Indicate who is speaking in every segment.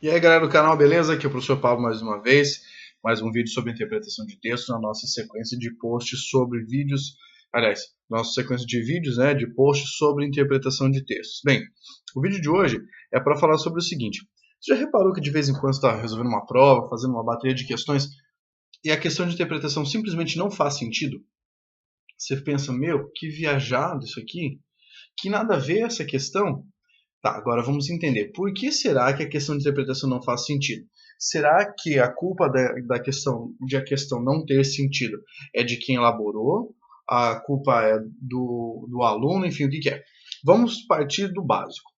Speaker 1: E aí, galera do canal, beleza? Aqui é o professor Pablo mais uma vez, mais um vídeo sobre interpretação de texto na nossa sequência de posts sobre vídeos, aliás, nossa sequência de vídeos, né, de posts sobre interpretação de textos. Bem, o vídeo de hoje é para falar sobre o seguinte: você já reparou que de vez em quando você está resolvendo uma prova, fazendo uma bateria de questões, e a questão de interpretação simplesmente não faz sentido? Você pensa, meu, que viajado isso aqui, que nada a ver essa questão? Tá, agora vamos entender. Por que será que a questão de interpretação não faz sentido? Será que a culpa da questão de a questão não ter sentido é de quem elaborou? A culpa é do aluno? Enfim, o que que é? Vamos partir do básico.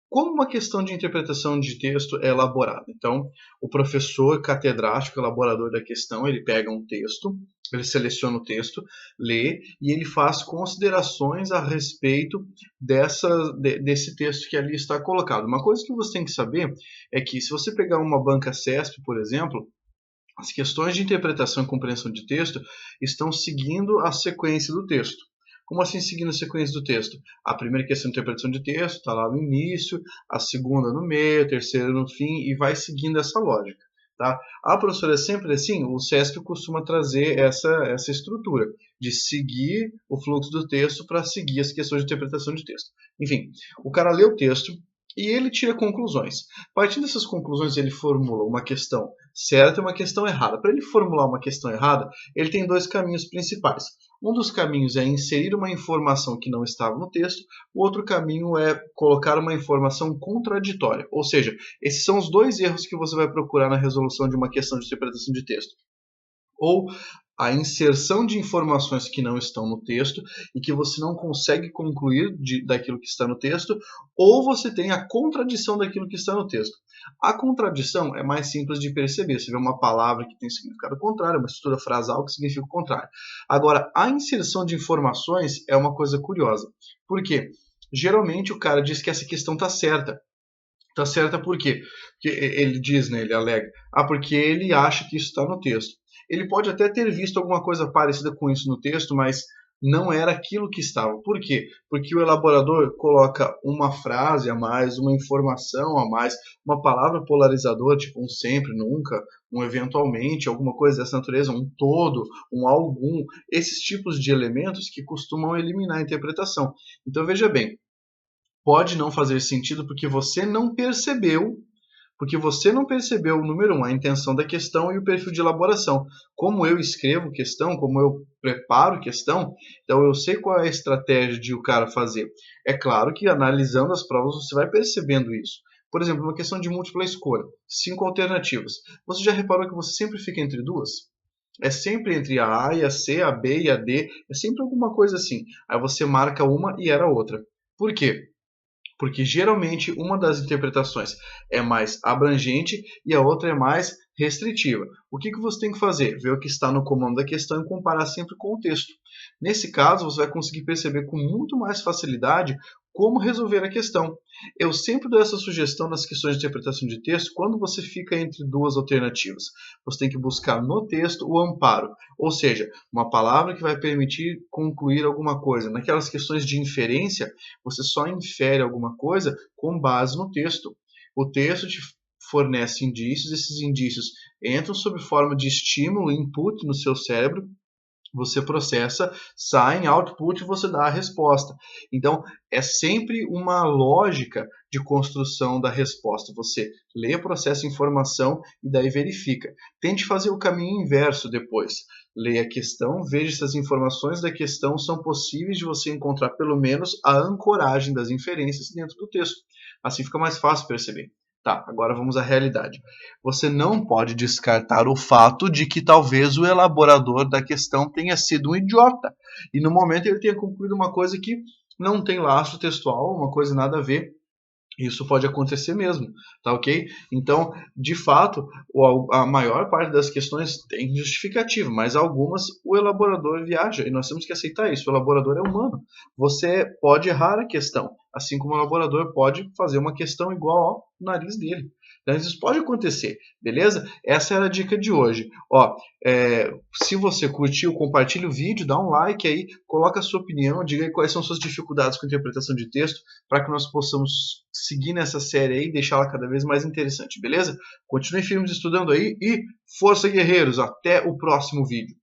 Speaker 1: Como uma questão de interpretação de texto é elaborada? Então, o professor catedrático, elaborador da questão, ele pega um texto, ele seleciona o texto, lê e ele faz considerações a respeito desse texto que ali está colocado. Uma coisa que você tem que saber é que se você pegar uma banca CESP, por exemplo, as questões de interpretação e compreensão de texto estão seguindo a sequência do texto. Como assim seguindo a sequência do texto? A primeira questão de interpretação de texto está lá no início, a segunda no meio, a terceira no fim, e vai seguindo essa lógica. Tá? A professora é sempre assim, o CESP costuma trazer essa estrutura de seguir o fluxo do texto para seguir as questões de interpretação de texto. Enfim, o cara lê o texto e ele tira conclusões. Partindo dessas conclusões, ele formula uma questão certa e uma questão errada. Para ele formular uma questão errada, ele tem dois caminhos principais. Um dos caminhos é inserir uma informação que não estava no texto, o outro caminho é colocar uma informação contraditória. Ou seja, esses são os dois erros que você vai procurar na resolução de uma questão de interpretação de texto. Ou a inserção de informações que não estão no texto e que você não consegue concluir daquilo que está no texto, ou você tem a contradição daquilo que está no texto. A contradição é mais simples de perceber. Você vê uma palavra que tem significado contrário, uma estrutura frasal que significa o contrário. Agora, a inserção de informações é uma coisa curiosa. Por quê? Geralmente o cara diz que essa questão está certa. Está certa por quê? Porque ele diz, né, ele alega, porque ele acha que isso está no texto. Ele pode até ter visto alguma coisa parecida com isso no texto, mas não era aquilo que estava. Por quê? Porque o elaborador coloca uma frase a mais, uma informação a mais, uma palavra polarizadora, tipo um sempre, nunca, um eventualmente, alguma coisa dessa natureza, um todo, um algum, esses tipos de elementos que costumam eliminar a interpretação. Então veja bem, pode não fazer sentido porque você não percebeu, número um, a intenção da questão e o perfil de elaboração. Como eu escrevo questão, como eu preparo questão, então eu sei qual é a estratégia de o cara fazer. É claro que analisando as provas você vai percebendo isso. Por exemplo, uma questão de múltipla escolha, 5 alternativas. Você já reparou que você sempre fica entre duas? É sempre entre a A e a C, a B e a D, é sempre alguma coisa assim. Aí você marca uma e era outra. Por quê? Porque geralmente uma das interpretações é mais abrangente e a outra é mais restritiva. O que você tem que fazer? Ver o que está no comando da questão e comparar sempre com o texto. Nesse caso, você vai conseguir perceber com muito mais facilidade como resolver a questão. Eu sempre dou essa sugestão nas questões de interpretação de texto quando você fica entre duas alternativas. Você tem que buscar no texto o amparo, ou seja, uma palavra que vai permitir concluir alguma coisa. Naquelas questões de inferência, você só infere alguma coisa com base no texto. O texto te fornece indícios, esses indícios entram sob forma de estímulo, input no seu cérebro, você processa, sai em output e você dá a resposta. Então, é sempre uma lógica de construção da resposta. Você lê, processa informação e daí verifica. Tente fazer o caminho inverso depois. Leia a questão, veja se as informações da questão são possíveis de você encontrar pelo menos a ancoragem das inferências dentro do texto. Assim fica mais fácil perceber. Tá, agora vamos à realidade. Você não pode descartar o fato de que talvez o elaborador da questão tenha sido um idiota. E no momento ele tenha concluído uma coisa que não tem laço textual, uma coisa nada a ver. Isso pode acontecer mesmo, tá ok? Então, de fato, a maior parte das questões tem justificativa, mas algumas o elaborador viaja e nós temos que aceitar isso. O elaborador é humano. Você pode errar a questão, assim como o elaborador pode fazer uma questão igual ao nariz dele. Então, isso pode acontecer, beleza? Essa era a dica de hoje. Ó, se você curtiu, compartilhe o vídeo, dá um like aí, coloca a sua opinião, diga aí quais são suas dificuldades com interpretação de texto, para que nós possamos seguir nessa série aí e deixá-la cada vez mais interessante, beleza? Continuem firmes estudando aí e força, guerreiros! Até o próximo vídeo.